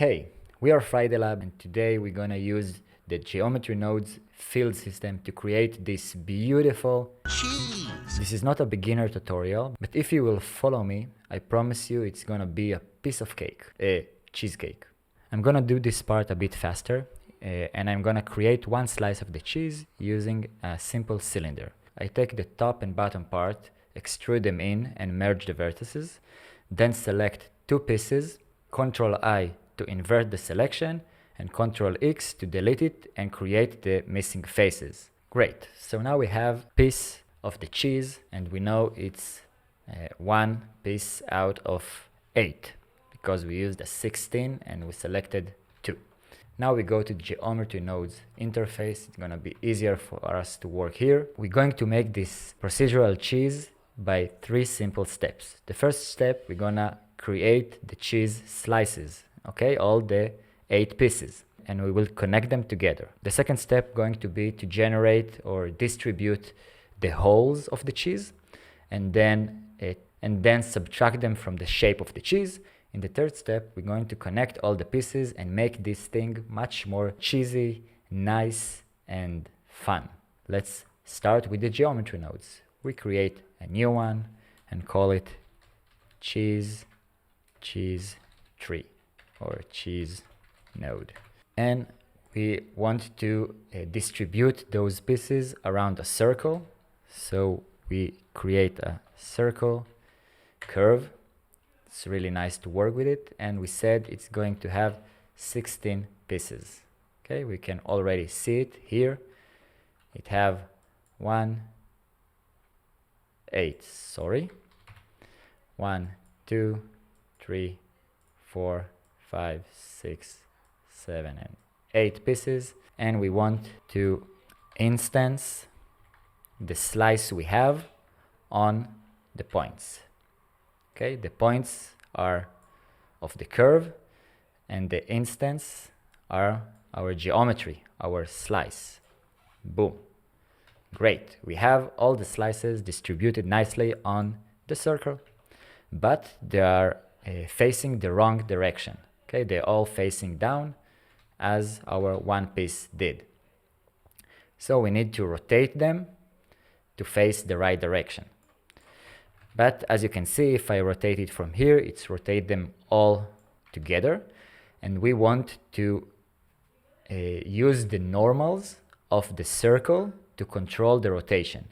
Hey, we are Friday Lab, and today we're gonna use the geometry nodes field system to create this beautiful cheese. This is not a beginner tutorial, but if you will follow me, I promise you it's gonna be a piece of cake, a cheesecake. I'm gonna do this part a bit faster, and I'm gonna create one slice of the cheese using a simple cylinder. I take the top and bottom part, extrude them in and merge the vertices, then select two pieces, Ctrl I to invert the selection, and Ctrl X to delete it and create the missing faces. Great, so now we have piece of the cheese, and we know it's one piece out of 8 because we used a 16 and we selected 2. Now we go to geometry nodes interface. It's gonna be easier for us to work here. We're going to make this procedural cheese by 3 simple steps. The first step, we're gonna create the cheese slices, okay, all the 8 pieces, and we will connect them together. The second step going to be to generate or distribute the holes of the cheese, and then subtract them from the shape of the cheese. In the third step, we're going to connect all the pieces and make this thing much more cheesy, nice, and fun. Let's start with the geometry nodes. We create a new one and call it cheese tree or cheese node. And we want to distribute those pieces around a circle. So we create a circle curve. It's really nice to work with it, and we said it's going to have 16 pieces. Okay, we can already see it here. It have 1, 8, sorry. 1, 2, 3, 4, 5, 6, 7, and 8 pieces, and we want to instance the slice we have on the points. Okay, the points are of the curve, and the instance are our geometry, our slice. Boom. Great. We have all the slices distributed nicely on the circle, but they are facing the wrong direction. Okay, they're all facing down as our one piece did. So we need to rotate them to face the right direction. But as you can see, if I rotate it from here, it's rotate them all together. And we want to use the normals of the circle to control the rotation.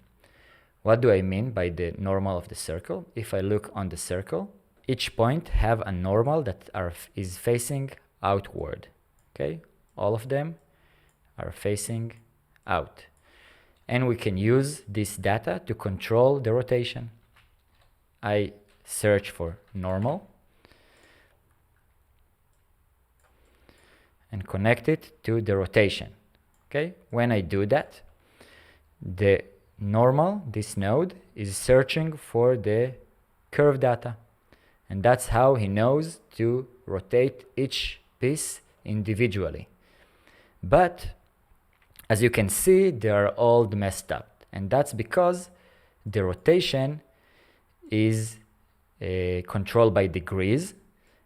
What do I mean by the normal of the circle? If I look on the circle, each point have a normal that is facing outward. Okay, all of them are facing out. And we can use this data to control the rotation. I search for normal and connect it to the rotation. Okay, when I do that, the normal, this node, is searching for the curve data, and that's how he knows to rotate each piece individually. But as you can see, they are all messed up, and that's because the rotation is controlled by degrees,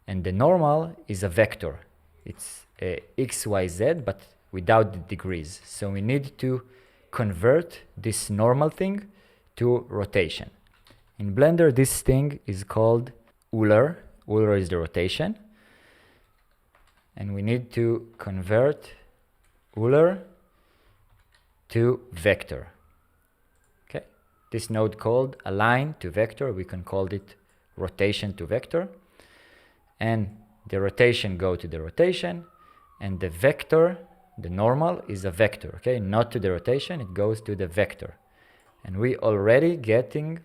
and the normal is a vector. It's x, y, z, but without the degrees. So we need to convert this normal thing to rotation. In Blender, this thing is called Euler. Euler is the rotation. And we need to convert Euler to vector. Okay, this node called align to vector. We can call it rotation to vector. And the rotation go to the rotation, and the vector, the normal, is a vector. Okay, not to the rotation, it goes to the vector. And we already getting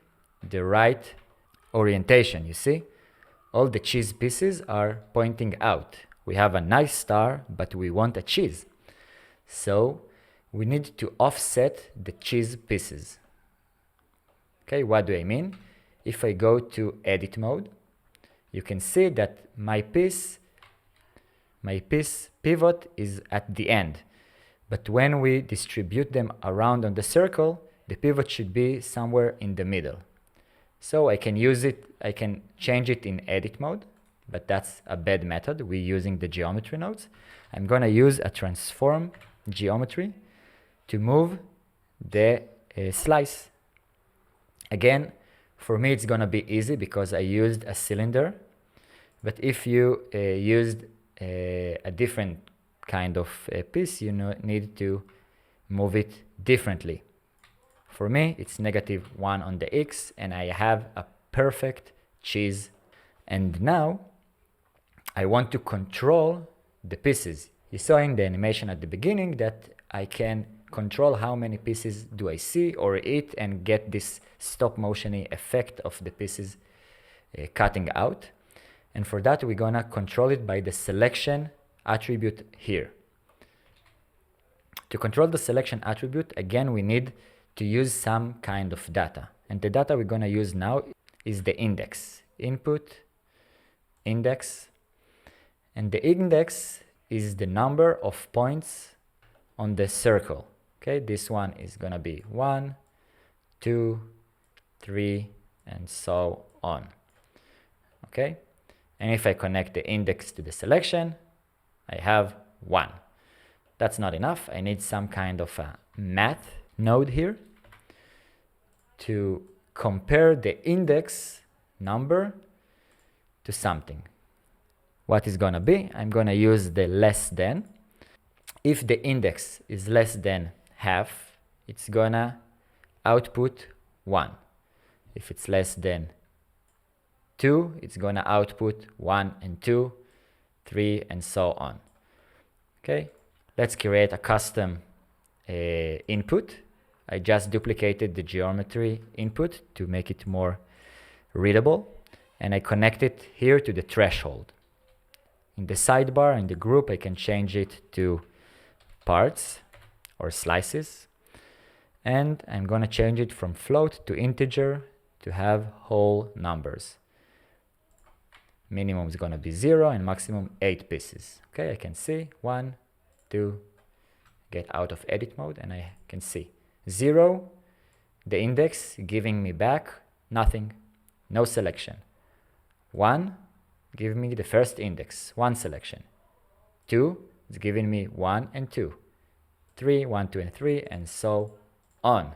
the right orientation. You see, all the cheese pieces are pointing out. We have a nice star, but we want a cheese. So we need to offset the cheese pieces. Okay, what do I mean? If I go to edit mode, you can see that my piece pivot is at the end. But when we distribute them around on the circle, the pivot should be somewhere in the middle. So I can use it, I can change it in edit mode but that's a bad method. We're using the geometry nodes. I'm gonna use a transform geometry to move the slice. Again, for me it's gonna be easy because I used a cylinder, but if you used a different kind of piece, you need to move it differently. For me, it's -1 on the x, and I have a perfect cheese. And now I want to control the pieces. You saw in the animation at the beginning that I can control how many pieces do I see or eat and get this stop motion-y effect of the pieces cutting out. And for that, we're gonna control it by the selection attribute here. To control the selection attribute, again, we need to use some kind of data. And the data we're gonna use now is the index. Input, index, and the index is the number of points on the circle. Okay, this one is gonna be 1, 2, 3, and so on. Okay, and if I connect the index to the selection, I have 1. That's not enough. I need some kind of a math node here to compare the index number to something. What is gonna be? I'm gonna use the less than. If the index is less than half, it's gonna output 1. If it's less than 2, it's gonna output 1 and 2, 3, and so on. Okay, let's create a custom input. I just duplicated the geometry input to make it more readable, and I connect it here to the threshold. In the sidebar, in the group, I can change it to parts or slices, and I'm gonna change it from float to integer to have whole numbers. Minimum is gonna be 0 and maximum 8 pieces. Okay, I can see 1, 2, get out of edit mode, and I can see 0, the index giving me back nothing, no selection. 1, give me the first index, 1 selection. 2, it's giving me 1 and 2. 3, 1, 2, and 3, and so on.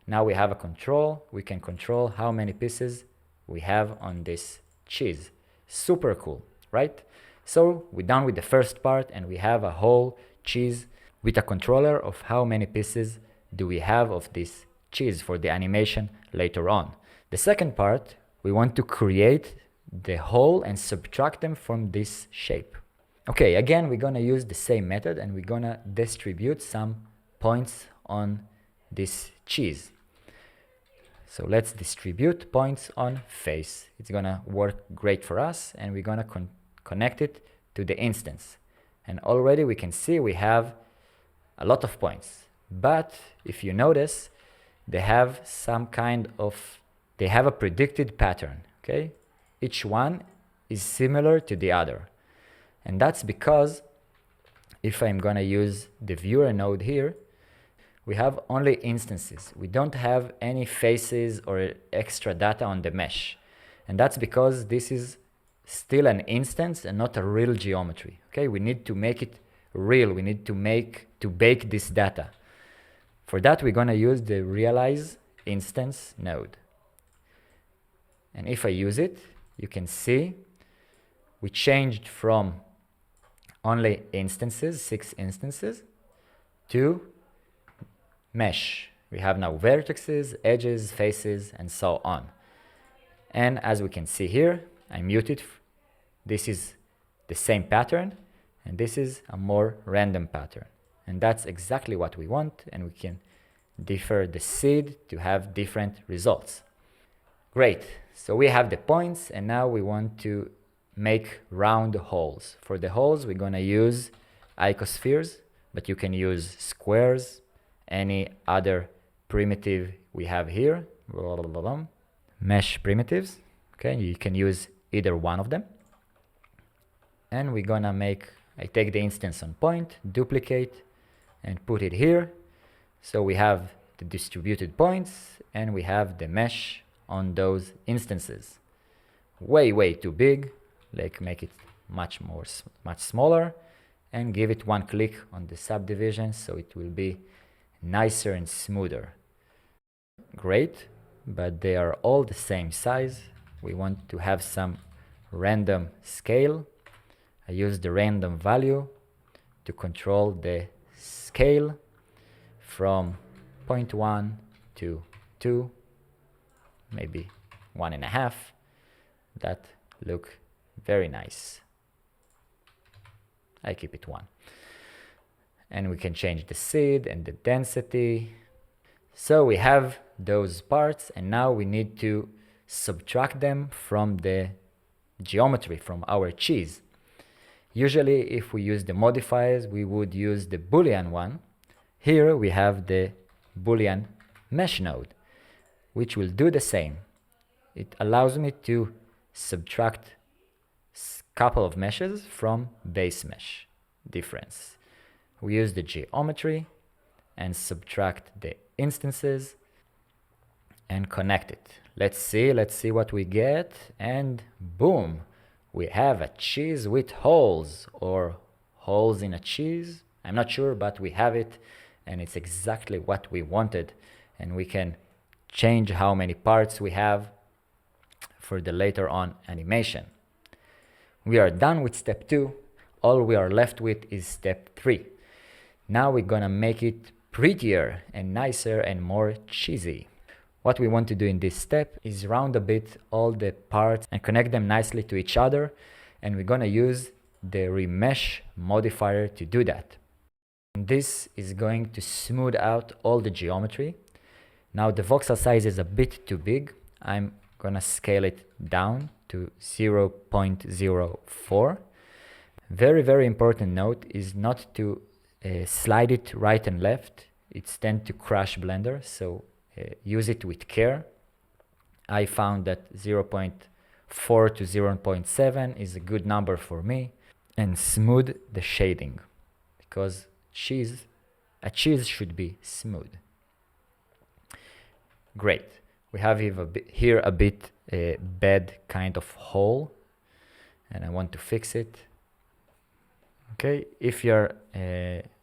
Now we have a control. We can control how many pieces we have on this cheese. Super cool, right? So we're done with the first part, and we have a whole cheese with a controller of how many pieces do we have of this cheese for the animation later on. The second part, we want to create the whole and subtract them from this shape. Okay, again, we're gonna use the same method, and we're gonna distribute some points on this cheese. So let's distribute points on face. It's gonna work great for us, and we're gonna connect it to the instance. And already we can see we have a lot of points. But if you notice, they have a predicted pattern, okay? Each one is similar to the other. And that's because if I'm gonna use the viewer node here, we have only instances. We don't have any faces or extra data on the mesh. And that's because this is still an instance and not a real geometry. Okay, we need to make it real. We need to bake this data. For that, we're gonna use the realize instance node. And if I use it, you can see we changed from only instances, 6 instances, to mesh. We have now vertices, edges, faces, and so on. And as we can see here, I muted. This is the same pattern, and this is a more random pattern. And that's exactly what we want, and we can differ the seed to have different results. Great, so we have the points, and now we want to make round holes. For the holes, we're gonna use icospheres, but you can use squares, any other primitive we have here, mesh primitives. Okay, you can use either one of them. And we're gonna I take the instance on point, duplicate, and put it here. So we have the distributed points, and we have the mesh on those instances. Way too big. like make it much smaller, and give it one click on the subdivision so it will be nicer and smoother. Great, but they are all the same size. We want to have some random scale. I use the random value to control the scale from 0.1 to 2, maybe 1.5. That look very nice. I keep it 1. And we can change the seed and the density. So we have those parts, and now we need to subtract them from the geometry, from our cheese. Usually if we use the modifiers, we would use the Boolean one. Here we have the Boolean mesh node, which will do the same. It allows me to subtract a couple of meshes from base mesh difference. We use the geometry and subtract the instances and connect it. Let's see what we get, and boom, we have a cheese with holes, or holes in a cheese. I'm not sure, but we have it, and it's exactly what we wanted. And we can change how many parts we have for the later on animation. We are done with step 2. All we are left with is step 3. Now we're gonna make it prettier and nicer and more cheesy. What we want to do in this step is round a bit all the parts and connect them nicely to each other, and we're gonna use the remesh modifier to do that. And this is going to smooth out all the geometry. Now the voxel size is a bit too big. I'm gonna scale it down to 0.04. Very important note is not to slide it right and left. It's tend to crash Blender, so use it with care. I found that 0.4 to 0.7 is a good number for me. And smooth the shading, because a cheese should be smooth. Great. We have here a bit bad kind of hole, and I want to fix it. Okay, if you're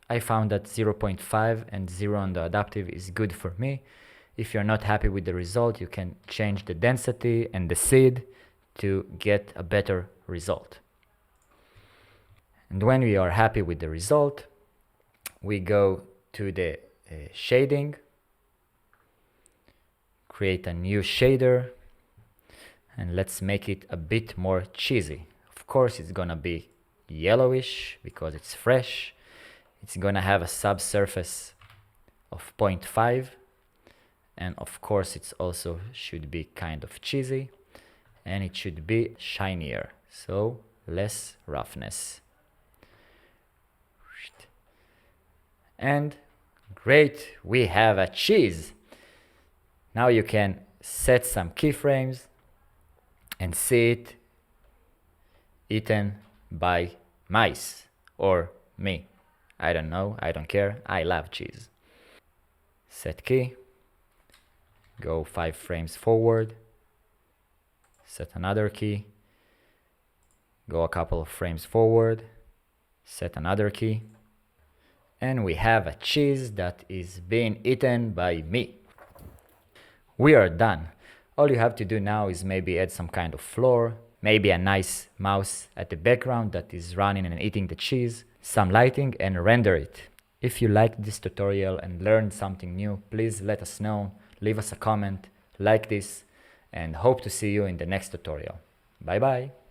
I found that 0.5 and 0 on the adaptive is good for me. If you're not happy with the result, you can change the density and the seed to get a better result. And when we are happy with the result, we go to the shading, create a new shader, and let's make it a bit more cheesy. Of course, it's gonna be yellowish because it's fresh. It's gonna have a subsurface of 0.5, and of course it also should be kind of cheesy, and it should be shinier, so less roughness. And great, we have a cheese. Now you can set some keyframes and see it eaten by mice or me. I don't know, I don't care, I love cheese. Set key, go 5 frames forward, set another key, go a couple of frames forward, set another key, and we have a cheese that is being eaten by me. We are done. All you have to do now is maybe add some kind of floor, maybe a nice mouse at the background that is running and eating the cheese, some lighting, and render it. If you liked this tutorial and learned something new, please let us know, leave us a comment, like this, and hope to see you in the next tutorial. Bye bye!